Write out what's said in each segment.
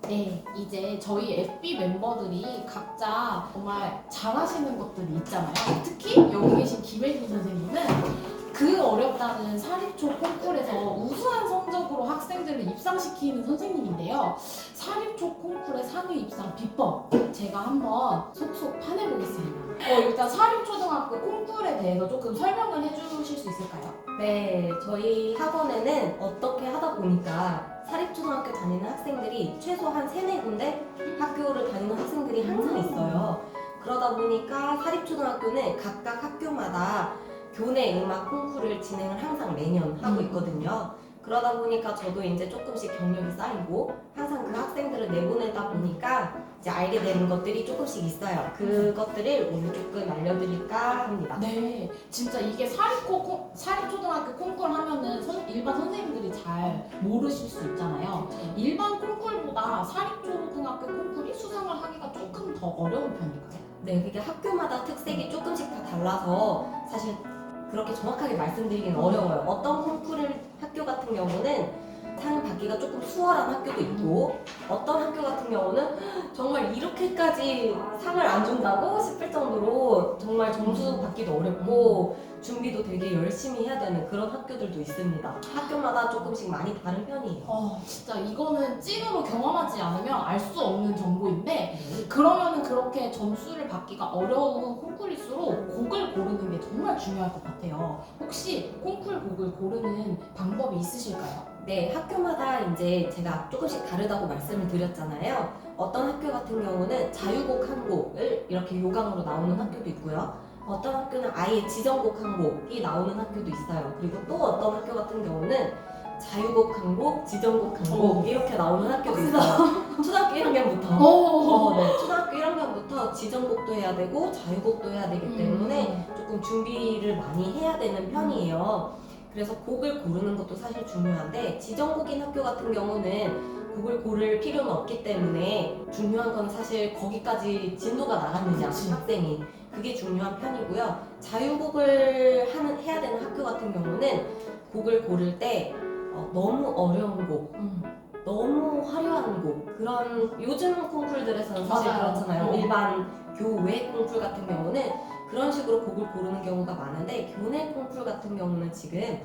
네, 이제 저희 FB 멤버들이 각자 정말 잘하시는 것들이 있잖아요. 특히 여기 계신 김혜진 선생님은 그 어렵다는 사립초 콩쿨에서 우수한 성적으로 학생들을 입상시키는 선생님인데요. 사립초 콩쿨의 상위 입상 비법 제가 한번 속속 파내보겠습니다. 일단 사립초등학교 콩쿨에 대해서 조금 설명을 해주실 수 있을까요? 네, 저희 학원에는 어떻게 하다 보니까 사립초등학교 다니는 학생들이 최소 한 3-4군데 학교를 다니는 학생들이 항상 있어요. 그러다 보니까 사립초등학교는 각각 학교마다 교내 음악 콩쿠르를 진행을 항상 매년 하고 있거든요. 그러다 보니까 저도 이제 조금씩 경력이 쌓이고 항상 그 학생들을 내보내다 보니까 이제 알게 되는 것들이 조금씩 있어요. 그것들을 오늘 조금 알려드릴까 합니다. 네, 진짜 이게 사립초등학교 콩쿨 하면은 일반 선생님들이 잘 모르실 수 있잖아요. 일반 콩쿨보다 사립초등학교 콩쿨이 수상을 하기가 조금 더 어려운 편일까요? 네, 그게 학교마다 특색이 조금씩 다 달라서 사실 그렇게 정확하게 말씀드리긴 어려워요. 어떤 콩쿠르 학교 같은 경우는 상 받기가 조금 수월한 학교도 있고 어떤 학교 같은 경우는 정말 이렇게까지 상을 안 준다고 싶을 정도로 정말 점수 받기도 어렵고 준비도 되게 열심히 해야 되는 그런 학교들도 있습니다. 학교마다 조금씩 많이 다른 편이에요. 진짜 이거는 찐으로 경험하지 않으면 알 수 없는 정보인데 그러면은 그렇게 점수를 받기가 어려운 콩쿨일수록 곡을 고르는 게 정말 중요할 것 같아요. 혹시 콩쿨 곡을 고르는 방법이 있으실까요? 네, 학교마다 이제 제가 조금씩 다르다고 말씀을 드렸잖아요. 어떤 학교 같은 경우는 자유곡 한 곡을 이렇게 요강으로 나오는 학교도 있고요. 어떤 학교는 아예 지정곡 한 곡이 나오는 학교도 있어요. 그리고 또 어떤 학교 같은 경우는 자유곡 한 곡, 지정곡 한 곡 이렇게 나오는 학교도 있어요. 초등학교 1학년부터. 네, 초등학교 1학년부터 지정곡도 해야 되고 자유곡도 해야 되기 때문에 조금 준비를 많이 해야 되는 편이에요. 그래서 곡을 고르는 것도 사실 중요한데 지정곡인 학교 같은 경우는 곡을 고를 필요는 없기 때문에 중요한 건 사실 거기까지 진도가 나갔느냐 그치. 학생이 그게 중요한 편이고요. 자유곡을 해야 되는 학교 같은 경우는 곡을 고를 때 너무 어려운 곡 너무 화려한 곡 그런 요즘 콩쿨들에서는 사실 맞아요. 그렇잖아요. 일반 교외 콩쿨 같은 경우는 그런 식으로 곡을 고르는 경우가 많은데 교내 콩쿨 같은 경우는 지금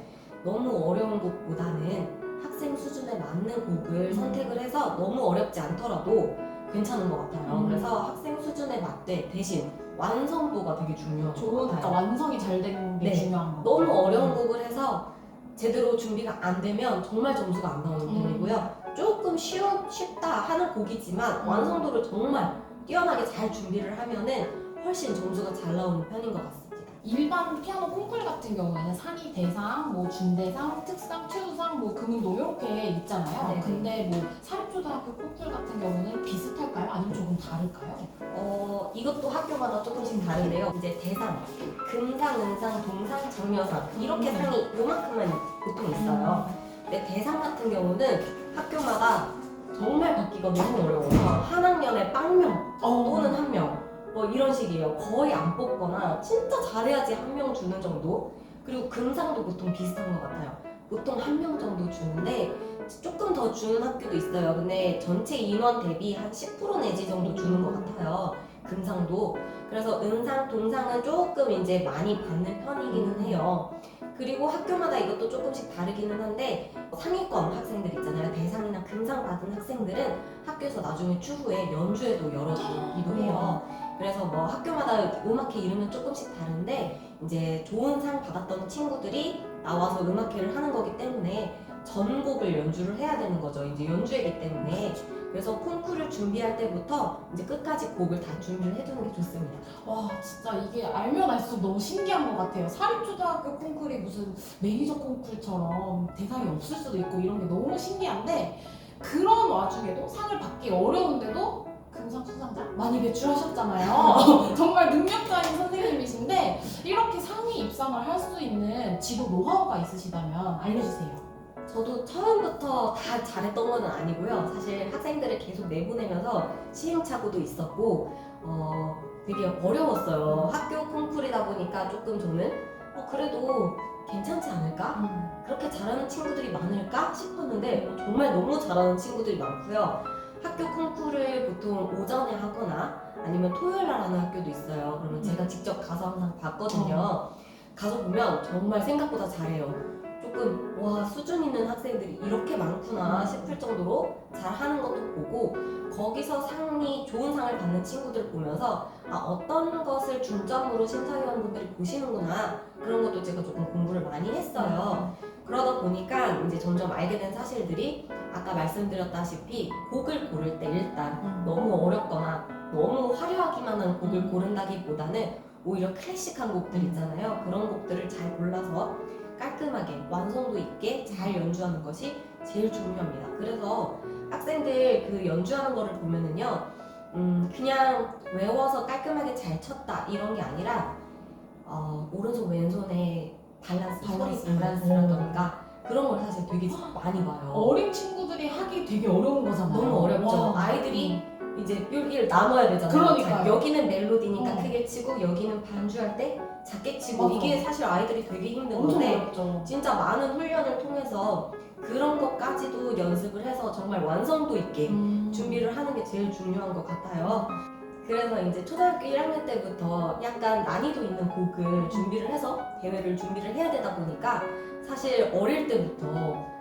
너무 어려운 곡보다는 학생 수준에 맞는 곡을 선택을 해서 너무 어렵지 않더라도 괜찮은 것 같아요. 그래서 학생 수준에 맞되 대신 완성도가 되게 중요한 것 그러니까 같아요. 완성이 잘 되는 게 네. 중요한 거. 너무 어려운 곡을 해서 제대로 준비가 안 되면 정말 점수가 안 나오는 편이고요. 조금 쉽다 하는 곡이지만 완성도를 정말 뛰어나게 잘 준비를 하면은 훨씬 점수가 잘 나오는 편인 것 같습니다. 일반 피아노 콩쿨 같은 경우에는 상위 대상, 뭐 준대상, 특상, 최우상, 뭐 금운동 이렇게 있잖아요. 네네. 근데 뭐 사립초등학교 콩쿨 같은 경우는 비슷할까요? 아니면 조금 다를까요? 이것도 학교마다 조금씩 다른데요. 이제 대상, 금상, 은상, 동상, 장려상 이렇게 상이 요만큼만 보통 있어요. 근데 대상 같은 경우는 학교마다 정말 받기가 너무 어려워서 한 학년에 빵명 또는 한 명 뭐 이런 식이에요. 거의 안 뽑거나 진짜 잘해야지 한 명 주는 정도. 그리고 금상도 보통 비슷한 것 같아요. 보통 한 명 정도 주는데 조금 더 주는 학교도 있어요. 근데 전체 인원 대비 한 10% 내지 정도 주는 것 같아요. 금상도. 그래서 은상, 동상은 조금 이제 많이 받는 편이기는 해요. 그리고 학교마다 이것도 조금씩 다르기는 한데 상위권 학생들 있잖아요. 대상이나 금상 받은 학생들은 학교에서 나중에 추후에 연주회도 열어주기도 해요. 그래서 뭐 학교마다 음악회 이름은 조금씩 다른데 이제 좋은 상 받았던 친구들이 나와서 음악회를 하는 거기 때문에 전곡을 연주를 해야 되는 거죠. 이제 연주회이기 때문에. 그래서 콩쿠르를 준비할 때부터 이제 끝까지 곡을 다 준비를 해두는 게 좋습니다. 와 진짜 이게 알면 알수록 너무 신기한 것 같아요. 사립초등학교 콩쿨이 무슨 매니저 콩쿨처럼 대상이 없을 수도 있고 이런 게 너무 신기한데 그런 와중에도 상을 받기 어려운데도 금상 수상자 많이 배출하셨잖아요. 정말 능력자인 선생님이신데 이렇게 상위 입상을 할 수 있는 지도 노하우가 있으시다면 알려주세요. 저도 처음부터 다 잘했던 건 아니고요. 사실 학생들을 계속 내보내면서 시행착오도 있었고 되게 어려웠어요. 학교 콩쿨이다 보니까 조금 저는 그래도 괜찮지 않을까? 그렇게 잘하는 친구들이 많을까 싶었는데 정말 너무 잘하는 친구들이 많고요. 학교 콩쿠르를 보통 오전에 하거나 아니면 토요일 날 하는 학교도 있어요. 그러면 제가 직접 가서 항상 봤거든요. 가서 보면 정말 생각보다 잘해요. 조금 와 수준 있는 학생들이 이렇게 많구나 싶을 정도로 잘하는 것도 보고 거기서 상이 좋은 상을 받는 친구들을 보면서 아 어떤 것을 중점으로 심사위원분들이 보시는구나 그런 것도 제가 조금 공부를 많이 했어요. 그러다 보니까 이제 점점 알게 된 사실들이 아까 말씀드렸다시피 곡을 고를 때 일단 너무 어렵거나 너무 화려하기만 한 곡을 고른다기보다는 오히려 클래식한 곡들 있잖아요. 그런 곡들을 잘 골라서 깔끔하게 완성도 있게 잘 연주하는 것이 제일 중요합니다. 그래서 학생들 그 연주하는 거를 보면은요, 그냥 외워서 깔끔하게 잘 쳤다 이런 게 아니라 오른손 왼손의 밸런스, 소리 밸런스라던가 그런 걸 사실 되게 많이 봐요. 어린 친구들이 하기 되게 어려운 거잖아요. 너무 어렵죠. 와. 아이들이 이제 여기를 나눠야 되잖아요. 그러니까요. 자, 여기는 멜로디니까 어. 크게 치고 여기는 반주할 때 작게 치고 맞아. 이게 사실 아이들이 되게 힘든 엄청 건데 어렵죠. 진짜 많은 훈련을 통해서 그런 것까지도 연습을 해서 정말 완성도 있게 준비를 하는 게 제일 중요한 것 같아요. 그래서 이제 초등학교 1학년 때부터 약간 난이도 있는 곡을 준비를 해서 대회를 준비를 해야 되다 보니까 사실 어릴 때부터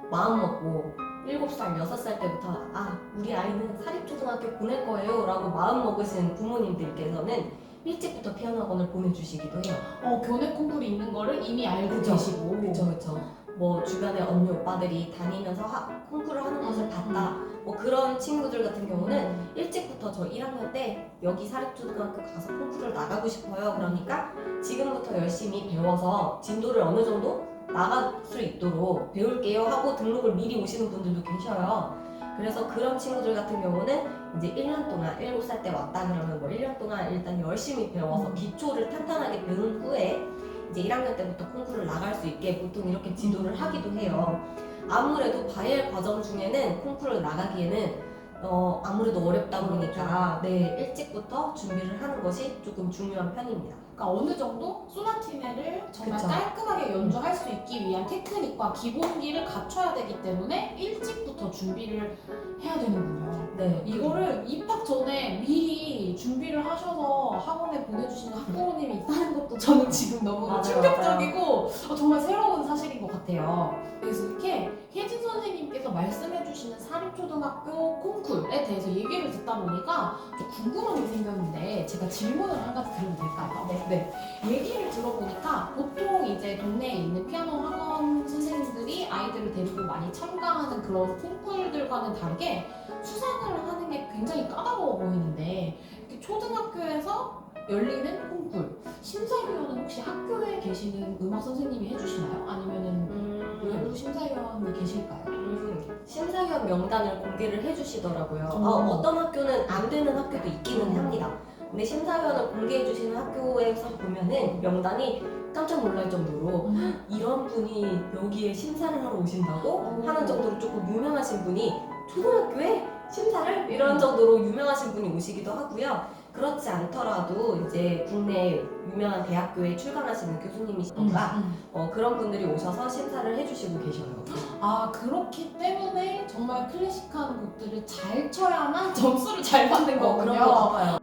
마음 먹고 7살, 6살 때부터 아 우리 아이는 사립초등학교 보낼 거예요 라고 마음 먹으신 부모님들께서는 일찍부터 피아노 학원을 보내주시기도 해요. 교내 콩쿠르 있는 거를 이미 알고 그쵸. 계시고. 그쵸. 뭐 주변에 언니 오빠들이 다니면서 콩쿠르 하는 것을 봤다. 뭐 그런 친구들 같은 경우는 일찍부터 저 1학년 때 여기 사립초등학교 가서 콩쿠르를 나가고 싶어요. 그러니까 지금부터 열심히 배워서 진도를 어느 정도 나갈 수 있도록 배울게요 하고 등록을 미리 오시는 분들도 계셔요. 그래서 그런 친구들 같은 경우는 이제 1년 동안 7살 때 왔다 그러면 뭐 1년 동안 일단 열심히 배워서 기초를 탄탄하게 배운 후에 이제 1학년 때부터 콩쿠르를 나갈 수 있게 보통 이렇게 지도를 하기도 해요. 아무래도 바이엘 과정 중에는 콩쿠르를 나가기에는 아무래도 어렵다 보니까 네, 일찍부터 준비를 하는 것이 조금 중요한 편입니다. 그러니까 어느 정도 소나티네를 정말 그쵸. 깔끔하게 연주할 수 있기 위한 테크닉과 기본기를 갖춰야 되기 때문에 일찍부터 준비를 해야 되는군요. 네, 이거를 입학 전에 미리 준비를 하셔서 학원에 보내주시는 학부모님이 있다는 것도 저는 지금 너무 맞아요, 충격적이고 정말 새로운 사실인 것 같아요. 그래서 이렇게 혜진 선생님께서 말씀해주시는 사립초등학교 콩쿨에 대해서 얘기를 듣다 보니까 좀 궁금한 게 생겼는데 제가 질문을 한 가지 드려도 될까요? 네. 얘기를 들어보니까 보통 이제 동네에 있는 피아노 학원 선생님들이 아이들을 데리고 많이 참가하는 그런 콩쿨들과는 다르게 수상을 하는 게 굉장히 까다로워 보이는데 이렇게 초등학교에서 열리는 콩쿨 심사위원은 혹시 학교에 계시는 음악 선생님이 해주시나요? 아니면은 외부 심사위원이 계실까요? 심사위원 명단을 공개를 해주시더라고요. 오. 어떤 학교는 안 되는 학교도 있기는 합니다. 근데 심사위원을 공개해 주시는 학교에서 보면은 명단이 깜짝 놀랄 정도로 이런 분이 여기에 심사를 하러 오신다고 하는 정도로 조금 유명하신 분이 초등학교에 심사를 이런 정도로 유명하신 분이 오시기도 하고요. 그렇지 않더라도 이제 국내 유명한 대학교에 출강하시는 교수님이시던가 그런 분들이 오셔서 심사를 해주시고 계셔요. 아 그렇기 때문에 정말 클래식한 곡들을 잘 쳐야만 점수를 잘 받는 거군요. 그런 것 같아요.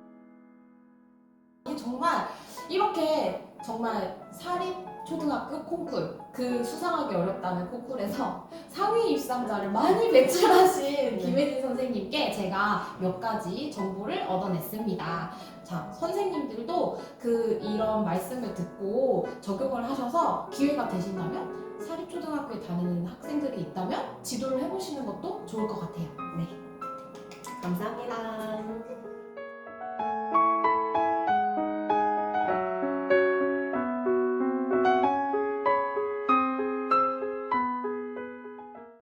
이게 정말 이렇게 정말 사립 초등학교 콩쿨 그 수상하기 어렵다는 콩쿨에서 상위 입상자를 많이 배출하신 김혜진 선생님께 제가 몇 가지 정보를 얻어냈습니다. 자, 선생님들도 이런 말씀을 듣고 적용을 하셔서 기회가 되신다면 사립초등학교에 다니는 학생들이 있다면 지도를 해보시는 것도 좋을 것 같아요. 네. 감사합니다.